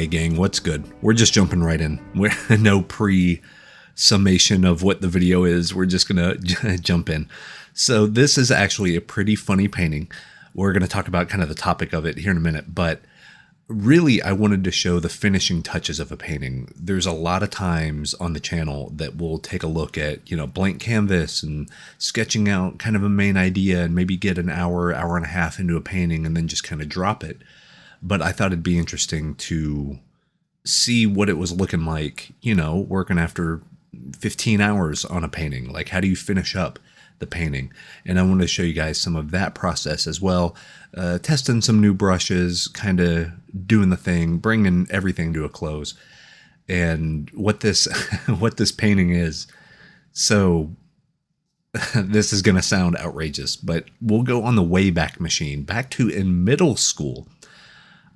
Hey gang, what's good? We're just jumping right in. We're no pre-summation of what the video is. We're just gonna jump in. So this is actually a pretty funny painting. We're gonna talk about kind of the topic of it here in a minute, but really I wanted to show the finishing touches of a painting. There's a lot of times on the channel that we'll take a look at, blank canvas and sketching out kind of a main idea and maybe get an hour and a half into a painting and then just kind of drop it. But I thought it'd be interesting to see what it was looking like, working after 15 hours on a painting. Like, how do you finish up the painting? And I wanted to show you guys some of that process as well. Testing some new brushes, kind of doing the thing, bringing everything to a close. And what this, what this painting is. So this is going to sound outrageous, but we'll go on the Wayback Machine back to in middle school.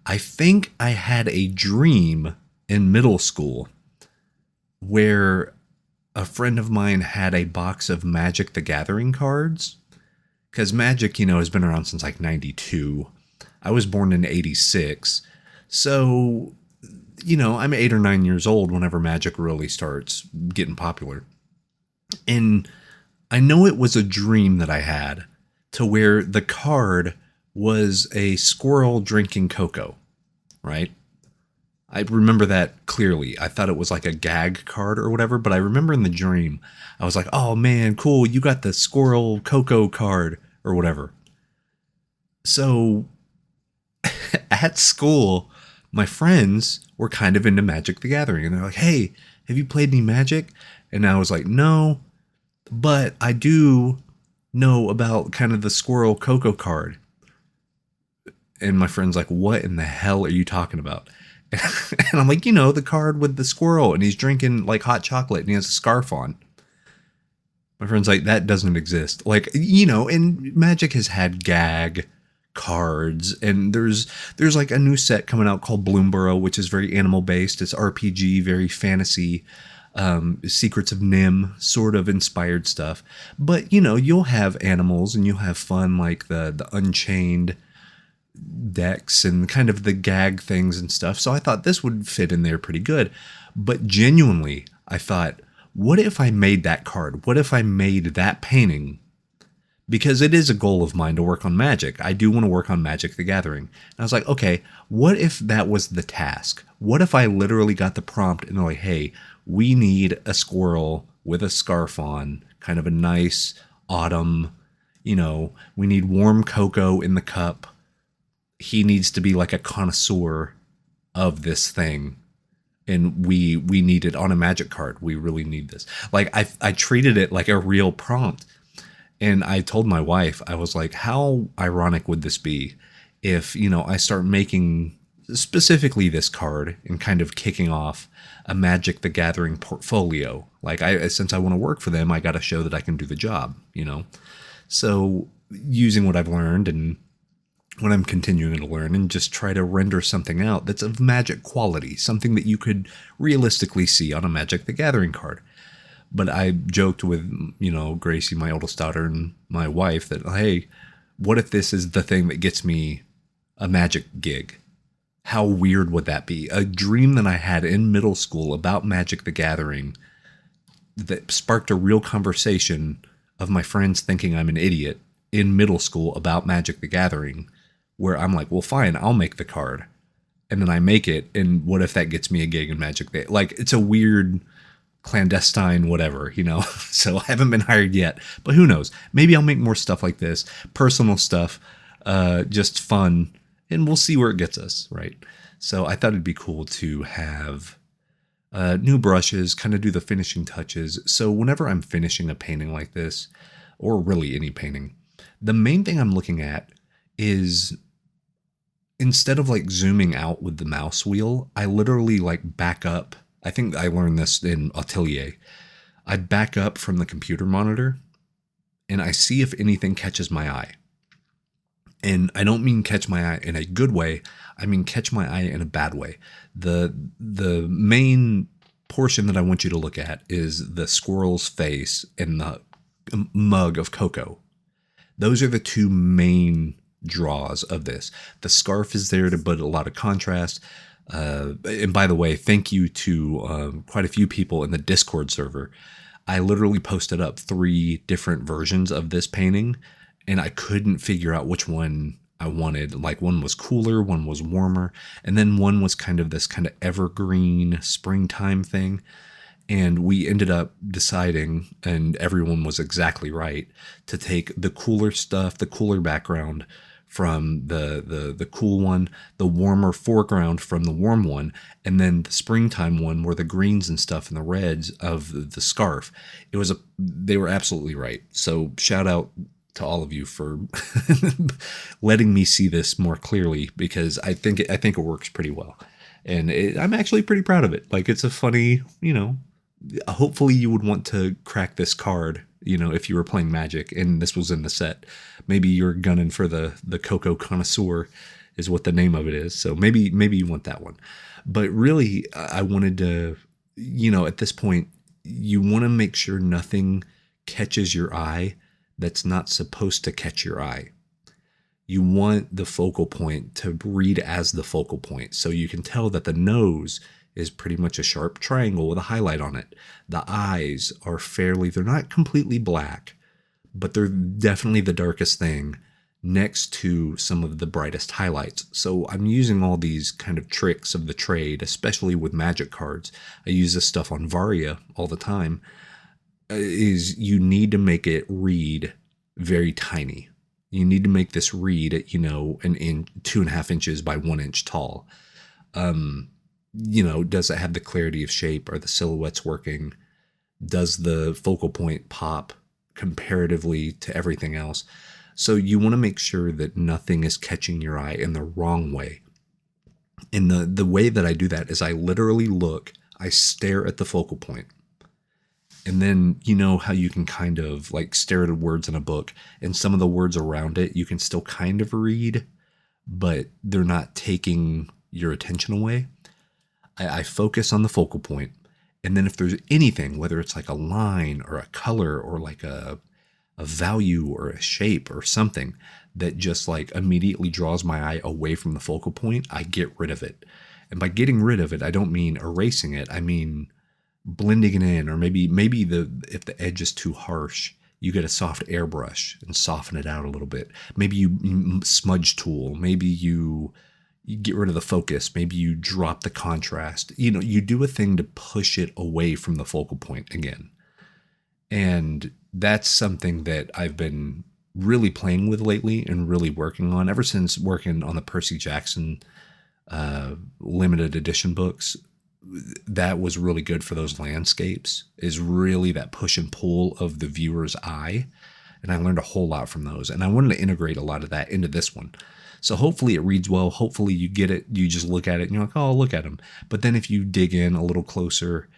I think I had a dream in middle school where a friend of mine had a box of Magic the Gathering cards. Because Magic, has been around since like 92. I was born in 86. So, I'm 8 or 9 years old whenever Magic really starts getting popular. And I know it was a dream that I had to where the card was a squirrel drinking cocoa, right? I remember that clearly. I thought it was like a gag card or whatever, but I remember in the dream, I was like, oh man, cool, you got the squirrel cocoa card or whatever. So at school, my friends were kind of into Magic the Gathering, and they're like, hey, have you played any Magic? And I was like, no, but I do know about kind of the squirrel cocoa card. And my friend's like, what in the hell are you talking about? And I'm like, the card with the squirrel and he's drinking like hot chocolate and he has a scarf on. My friend's like, that doesn't exist. Like, and Magic has had gag cards, and there's like a new set coming out called Bloomborough, which is very animal based. It's RPG, very fantasy, Secrets of Nim sort of inspired stuff. But, you'll have animals and you'll have fun like the Unchained decks and kind of the gag things and stuff. So I thought this would fit in there pretty good. But genuinely, I thought, what if I made that card? What if I made that painting? Because it is a goal of mine to work on Magic. I do want to work on Magic the Gathering. And I was like, okay, what if that was the task? What if I literally got the prompt and they're like, hey, we need a squirrel with a scarf on, kind of a nice autumn, we need warm cocoa in the cup. He needs to be like a connoisseur of this thing. And we need it on a Magic card. We really need this. Like, I treated it like a real prompt. And I told my wife, I was like, how ironic would this be if, I start making specifically this card and kind of kicking off a Magic the Gathering portfolio. Like, since I want to work for them, I got to show that I can do the job, So using what I've learned and what I'm continuing to learn, and just try to render something out that's of Magic quality, something that you could realistically see on a Magic the Gathering card. But I joked with, Gracie, my oldest daughter, and my wife that, hey, what if this is the thing that gets me a Magic gig? How weird would that be? A dream that I had in middle school about Magic the Gathering that sparked a real conversation of my friends thinking I'm an idiot in middle school about Magic the Gathering, where I'm like, well, fine, I'll make the card. And then I make it, and what if that gets me a gig in Magic? Like, it's a weird clandestine whatever, So I haven't been hired yet, but who knows? Maybe I'll make more stuff like this, personal stuff, just fun, and we'll see where it gets us, right? So I thought it'd be cool to have new brushes, kind of do the finishing touches. So whenever I'm finishing a painting like this, or really any painting, the main thing I'm looking at is, instead of like zooming out with the mouse wheel, I literally like back up. I think I learned this in Atelier. I back up from the computer monitor and I see if anything catches my eye. And I don't mean catch my eye in a good way. I mean catch my eye in a bad way. The main portion that I want you to look at is the squirrel's face and the mug of cocoa. Those are the two main draws of this. The scarf is there to put a lot of contrast. And by the way, thank you to quite a few people in the Discord server. I literally posted up 3 different versions of this painting, and I couldn't figure out which one I wanted. Like, one was cooler, one was warmer, and then one was kind of this kind of evergreen springtime thing. And we ended up deciding, and everyone was exactly right, to take the cooler stuff, the cooler background from the cool one, the warmer foreground from the warm one, and then the springtime one were the greens and stuff and the reds of the scarf. They were absolutely right. So shout out to all of you for letting me see this more clearly, because I think it works pretty well, and I'm actually pretty proud of it. Like, it's a funny, hopefully you would want to crack this card, if you were playing Magic and this was in the set. Maybe you're gunning for the Cocoa Connoisseur is what the name of it is. So maybe you want that one. But really, I wanted to, at this point, you want to make sure nothing catches your eye that's not supposed to catch your eye. You want the focal point to read as the focal point. So you can tell that the nose is pretty much a sharp triangle with a highlight on it. The eyes are they're not completely black, but they're definitely the darkest thing next to some of the brightest highlights. So I'm using all these kind of tricks of the trade, especially with Magic cards. I use this stuff on Varia all the time. Is you need to make it read very tiny. You need to make this read at, an inch, 2.5 inches by 1 inch tall. Does it have the clarity of shape? Are the silhouettes working? Does the focal point pop comparatively to everything else? So you want to make sure that nothing is catching your eye in the wrong way. And the way that I do that is I literally I stare at the focal point. And then, how you can kind of like stare at words in a book, and some of the words around it you can still kind of read, but they're not taking your attention away. I focus on the focal point, and then if there's anything, whether it's like a line or a color or like a value or a shape or something that just like immediately draws my eye away from the focal point, I get rid of it. And by getting rid of it, I don't mean erasing it. I mean blending it in, or maybe if the edge is too harsh, you get a soft airbrush and soften it out a little bit. Maybe you smudge tool. Maybe you get rid of the focus. Maybe you drop the contrast. You do a thing to push it away from the focal point again. And that's something that I've been really playing with lately and really working on ever since working on the Percy Jackson limited edition books. That was really good for those landscapes, is really that push and pull of the viewer's eye. And I learned a whole lot from those. And I wanted to integrate a lot of that into this one. So hopefully it reads well. Hopefully you get it. You just look at it and you're like, oh, look at them. But then if you dig in a little closer,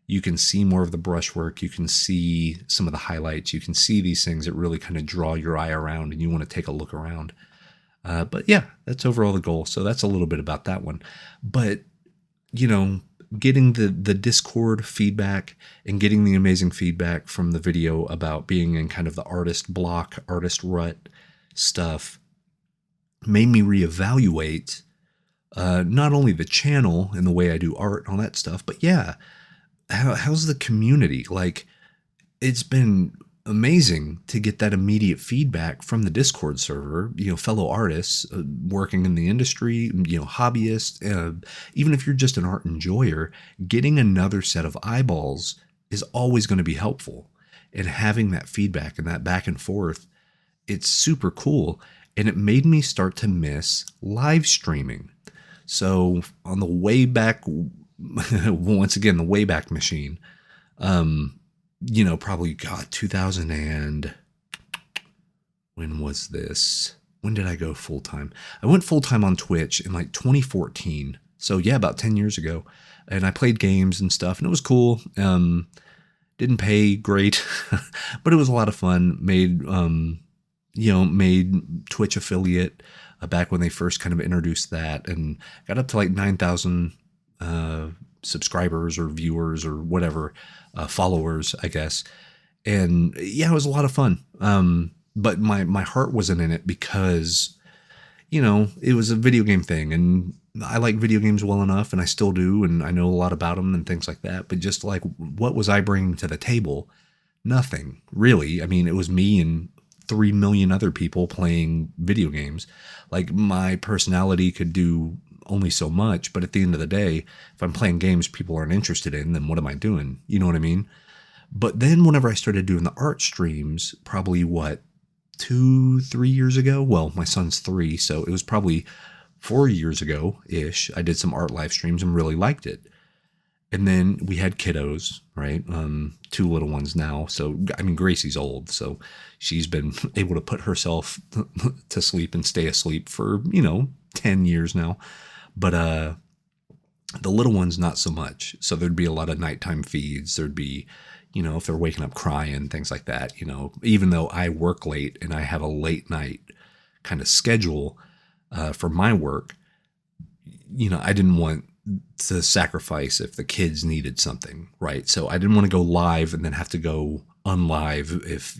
you can see more of the brushwork. You can see some of the highlights. You can see these things that really kind of draw your eye around, and you want to take a look around. But yeah, that's overall the goal. So that's a little bit about that one. But, getting the Discord feedback and getting the amazing feedback from the video about being in kind of the artist block, artist rut stuff made me reevaluate not only the channel and the way I do art and all that stuff, but yeah, how's the community? Like, it's been amazing to get that immediate feedback from the Discord server, fellow artists working in the industry, hobbyists, even if you're just an art enjoyer, getting another set of eyeballs is always going to be helpful. And having that feedback and that back and forth, it's super cool. And it made me start to miss live streaming. So on the way back, once again, the Wayback Machine, probably 2000 and when was this? When did I go full time? I went full time on Twitch in like 2014. So yeah, about 10 years ago. And I played games and stuff, and it was cool. Didn't pay great, but it was a lot of fun. Made Twitch affiliate back when they first kind of introduced that, and got up to like 9,000 subscribers or viewers or whatever, followers, I guess. And yeah, it was a lot of fun. But my heart wasn't in it because, it was a video game thing, and I like video games well enough, and I still do, and I know a lot about them and things like that. But just like, what was I bringing to the table? Nothing, really. I mean, it was me and 3 million other people playing video games. Like, my personality could do only so much, but at the end of the day, if I'm playing games people aren't interested in, then what am I doing? You know what I mean? But then whenever I started doing the art streams, probably what, 2, 3 years ago? Well, my son's 3, so it was probably 4 years ago ish. I did some art live streams and really liked it. And then we had kiddos, right? 2 little ones now. So, I mean, Gracie's old, so she's been able to put herself to sleep and stay asleep for, 10 years now. But the little ones, not so much. So there'd be a lot of nighttime feeds. There'd be, if they're waking up crying, things like that, even though I work late and I have a late night kind of schedule for my work, I didn't want to sacrifice if the kids needed something, right? So I didn't want to go live and then have to go unlive if,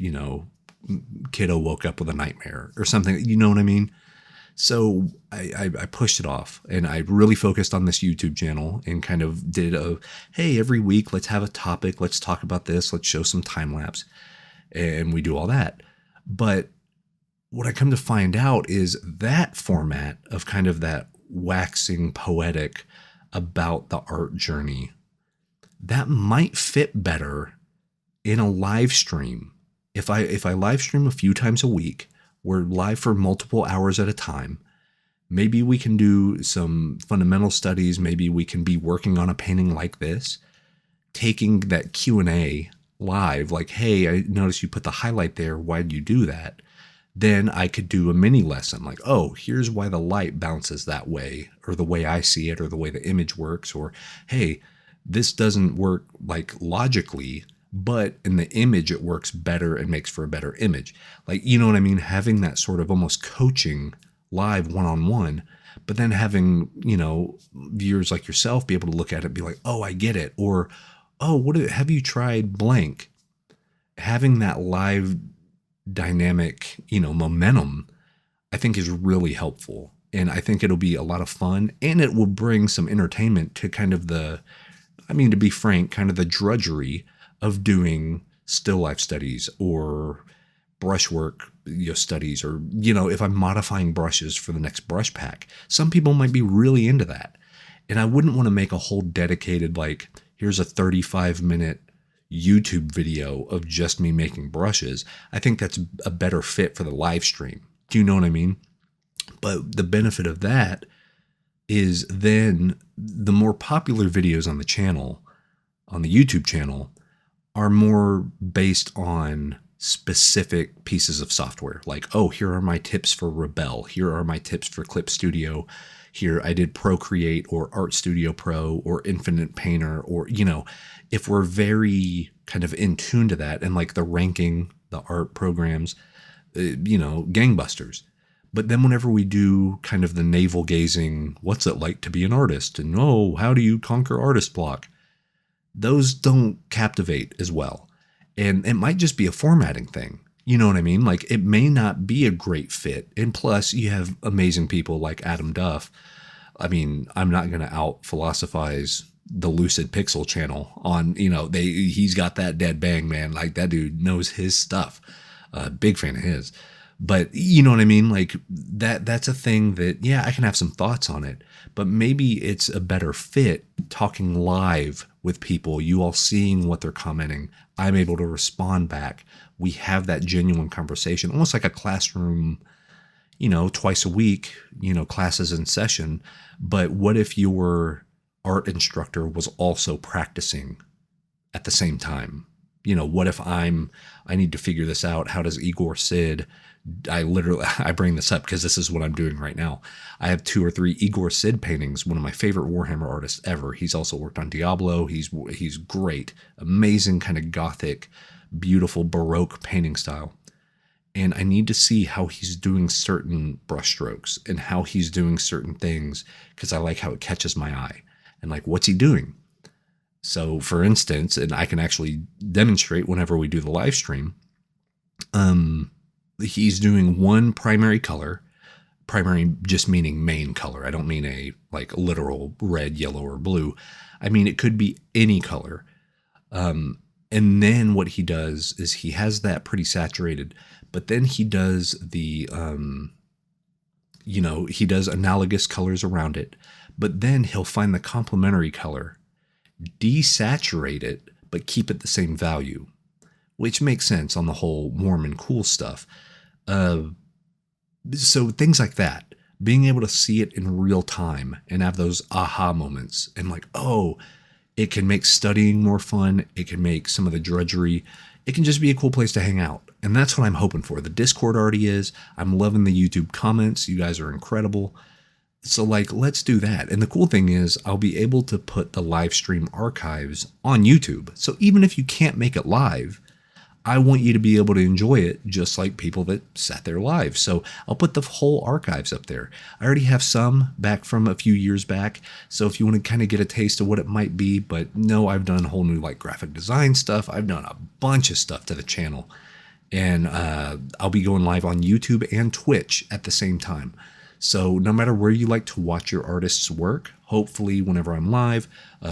kiddo woke up with a nightmare or something, you know what I mean? So I pushed it off, and I really focused on this YouTube channel and kind of did hey, every week, let's have a topic. Let's talk about this. Let's show some time lapse, and we do all that. But what I come to find out is that format of kind of that waxing poetic about the art journey, that might fit better in a live stream. If I live stream a few times a week, we're live for multiple hours at a time. Maybe we can do some fundamental studies. Maybe we can be working on a painting like this, taking that Q&A live, like, hey, I noticed you put the highlight there. Why did you do that? Then I could do a mini lesson like, oh, here's why the light bounces that way, or the way I see it, or the way the image works, or, hey, this doesn't work like logically, but in the image, it works better and makes for a better image. Like, you know what I mean? Having that sort of almost coaching live one-on-one, but then having, viewers like yourself be able to look at it and be like, oh, I get it. Or, oh, have you tried blank? Having that live dynamic, momentum, I think is really helpful. And I think it'll be a lot of fun, and it will bring some entertainment to kind of to be frank, kind of the drudgery of doing still life studies or brushwork studies, or, if I'm modifying brushes for the next brush pack. Some people might be really into that. And I wouldn't want to make a whole dedicated, like, here's a 35-minute YouTube video of just me making brushes. I think that's a better fit for the live stream. Do you know what I mean? But the benefit of that is then the more popular videos on the channel, on the YouTube channel, are more based on specific pieces of software. Like, oh, here are my tips for Rebel. Here are my tips for Clip Studio. Here I did Procreate or Art Studio Pro or Infinite Painter, or, if we're very kind of in tune to that, and like the ranking, the art programs, gangbusters. But then whenever we do kind of the navel gazing, what's it like to be an artist? And, oh, how do you conquer artist block? Those don't captivate as well. And it might just be a formatting thing. You know what I mean? Like, it may not be a great fit. And plus, you have amazing people like Adam Duff. I mean, I'm not going to out philosophize the Lucid Pixel channel on, he's got that dead bang, man. Like, that dude knows his stuff. Big fan of his. But you know what I mean? Like, that's a thing that, yeah, I can have some thoughts on it, but maybe it's a better fit talking live with people, you all seeing what they're commenting. I'm able to respond back. We have that genuine conversation, almost like a classroom, twice a week, classes in session. But what if your art instructor was also practicing at the same time? What if I need to figure this out? How does Igor Sid, I bring this up because this is what I'm doing right now. I have 2 or 3 Igor Sid paintings, one of my favorite Warhammer artists ever. He's also worked on Diablo. He's great, amazing kind of gothic, beautiful Baroque painting style. And I need to see how he's doing certain brushstrokes and how he's doing certain things, because I like how it catches my eye. And like, what's he doing? So for instance, and I can actually demonstrate whenever we do the live stream, he's doing one primary color, primary just meaning main color. I don't mean a like literal red, yellow, or blue. I mean, it could be any color. And then what he does is he has that pretty saturated, but then he does the, he does analogous colors around it, but then he'll find the complementary color, desaturate it, but keep it the same value, which makes sense on the whole warm and cool stuff. So things like that, being able to see it in real time and have those aha moments and like, oh, it can make studying more fun. It can make some of the drudgery. It can just be a cool place to hang out. And that's what I'm hoping for. The Discord already is. I'm loving the YouTube comments. You guys are incredible. So like, let's do that. And the cool thing is I'll be able to put the live stream archives on YouTube. So even if you can't make it live, I want you to be able to enjoy it just like people that sat there live. So I'll put the whole archives up there. I already have some back from a few years back. So if you want to kind of get a taste of what it might be, but no, I've done a whole new like graphic design stuff. I've done a bunch of stuff to the channel, and I'll be going live on YouTube and Twitch at the same time. So no matter where you like to watch your artists work, hopefully whenever I'm live,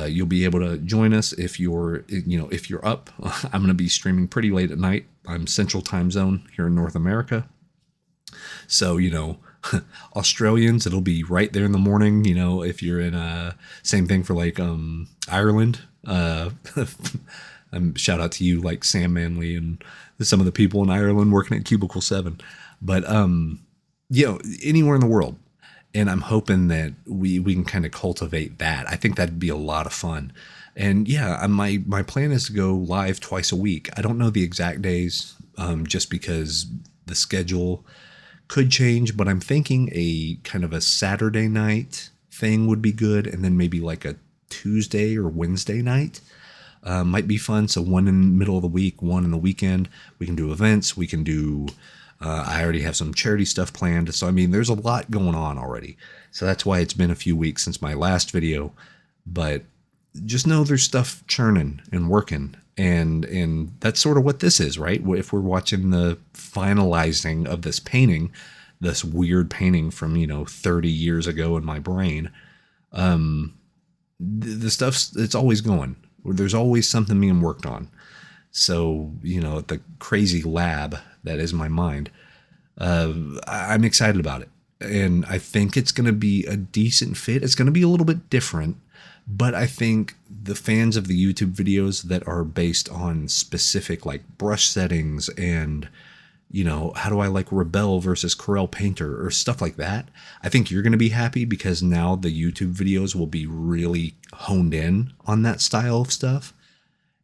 you'll be able to join us if you're up. I'm going to be streaming pretty late at night. I'm Central Time Zone here in North America. So, Australians, it'll be right there in the morning. If you're in same thing for like Ireland. Shout out to you, like Sam Manley and some of the people in Ireland working at Cubicle 7. But anywhere in the world. And I'm hoping that we can kind of cultivate that. I think that'd be a lot of fun. And yeah, my plan is to go live twice a week. I don't know the exact days, just because the schedule could change, but I'm thinking a kind of a Saturday night thing would be good. And then maybe like a Tuesday or Wednesday night might be fun. So one in the middle of the week, one in the weekend. We can do events. We can do... I already have some charity stuff planned. So, I mean, there's a lot going on already. So that's why it's been a few weeks since my last video. But just know there's stuff churning and working. And that's sort of what this is, right? If we're watching the finalizing of this painting, this weird painting from, 30 years ago in my brain, the stuff's, it's always going. There's always something being worked on. So, the crazy lab that is my mind, I'm excited about it. And I think it's going to be a decent fit. It's going to be a little bit different, but I think the fans of the YouTube videos that are based on specific like brush settings and, how do I like Rebel versus Corel Painter or stuff like that, I think you're going to be happy because now the YouTube videos will be really honed in on that style of stuff.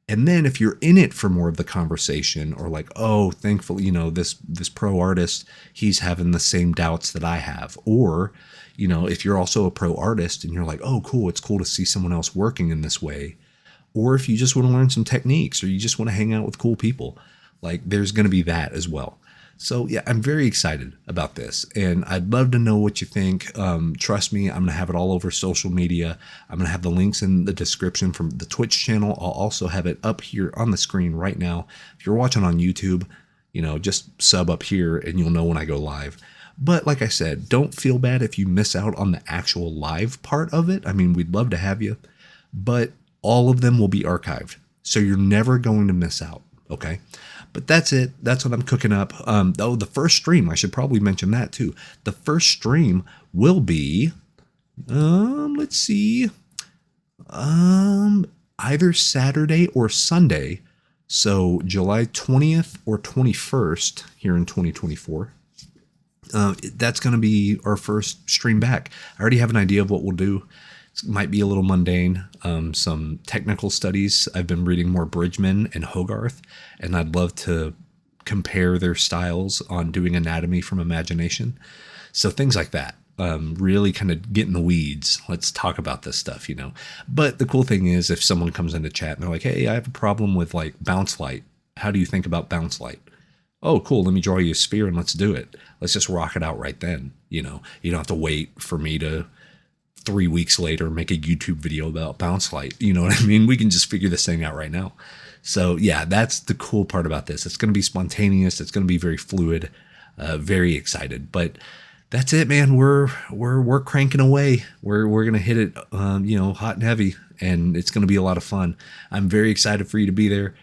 And then if you're in it for more of the conversation or like, oh, thankfully, this pro artist, he's having the same doubts that I have. Or, if you're also a pro artist and you're like, oh, cool, it's cool to see someone else working in this way. Or if you just want to learn some techniques or you just want to hang out with cool people, like there's going to be that as well. So yeah, I'm very excited about this and I'd love to know what you think. Trust me, I'm going to have it all over social media. I'm going to have the links in the description from the Twitch channel. I'll also have it up here on the screen right now. If you're watching on YouTube, just sub up here and you'll know when I go live. But like I said, don't feel bad if you miss out on the actual live part of it. I mean, we'd love to have you, but all of them will be archived. So you're never going to miss out. Okay. But that's it. That's what I'm cooking up. The first stream, I should probably mention that too. The first stream will be, let's see, either Saturday or Sunday. So July 20th or 21st here in 2024. That's going to be our first stream back. I already have an idea of what we'll do. It might be a little mundane, some technical studies. I've been reading more Bridgman and Hogarth, and I'd love to compare their styles on doing anatomy from imagination. So things like that, really kind of get in the weeds. Let's talk about this stuff, But the cool thing is if someone comes into chat and they're like, hey, I have a problem with like bounce light. How do you think about bounce light? Oh, cool. Let me draw you a sphere and let's do it. Let's just rock it out right then. You don't have to wait for me to 3 weeks later make a YouTube video about bounce light. You know what I mean? We can just figure this thing out right now. So yeah, that's the cool part about this. It's going to be spontaneous. It's going to be very fluid, very excited. But that's it, man. We're cranking away. We're gonna hit it, hot and heavy, and it's gonna be a lot of fun. I'm very excited for you to be there.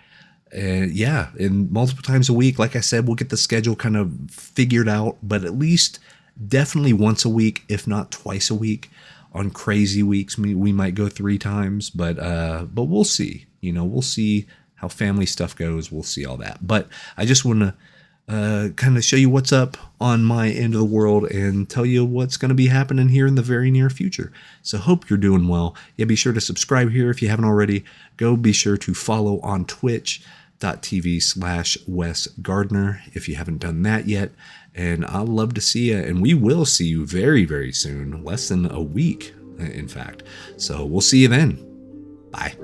And yeah, and multiple times a week. Like I said, we'll get the schedule kind of figured out, but at least definitely once a week, if not twice a week. On crazy weeks, we might go 3 times, but we'll see. We'll see how family stuff goes. We'll see all that. But I just want to kind of show you what's up on my end of the world and tell you what's going to be happening here in the very near future. So hope you're doing well. Yeah, be sure to subscribe here if you haven't already. Go be sure to follow on twitch.tv/Wes Gardner if you haven't done that yet. And I'd love to see you, and we will see you very, very soon, less than a week, in fact. So we'll see you then. Bye.